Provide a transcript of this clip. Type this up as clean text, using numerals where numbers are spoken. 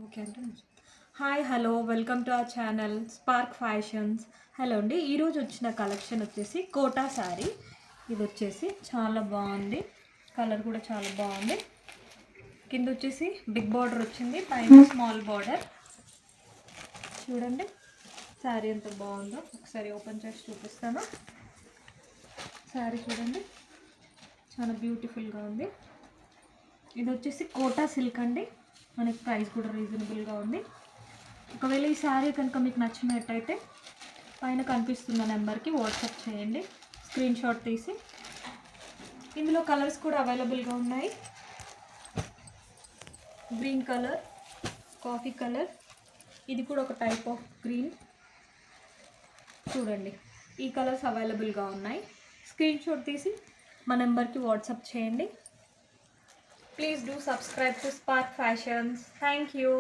Okay అంటే hi hello welcome to our channel spark fashions. Hello అండి, ఈరోజు వచ్చిన కలెక్షన్ వచ్చేసి కోటా శారీ. ఇది వచ్చేసి చాలా బాగుంది, కలర్ కూడా చాలా బాగుంది. కింద వచ్చేసి బిగ్ బార్డర్ వచ్చింది, పైన స్మాల్ బార్డర్. చూడండి శారీ ఎంత బాగుందో, ఒకసారి ఓపెన్ చేసి చూపిస్తాను. శారీ చూడండి చాలా బ్యూటిఫుల్గా ఉంది. ఇది వచ్చేసి కోటా సిల్క్ అండి, మనకి ప్రైస్ కూడా రీజనబుల్గా ఉంది. ఒకవేళ ఈ శారీ కనుక మీకు నచ్చినట్టయితే పైన కనిపిస్తున్న నెంబర్కి వాట్సాప్ చేయండి, స్క్రీన్ షాట్ తీసి. ఇందులో కలర్స్ కూడా అవైలబుల్గా ఉన్నాయి. గ్రీన్ కలర్, కాఫీ కలర్, ఇది కూడా ఒక టైప్ ఆఫ్ గ్రీన్. చూడండి ఈ కలర్స్ అవైలబుల్గా ఉన్నాయి. స్క్రీన్ షాట్ తీసి మా నెంబర్కి వాట్సాప్ చేయండి. Please do subscribe to Spark Fashions. Thank you.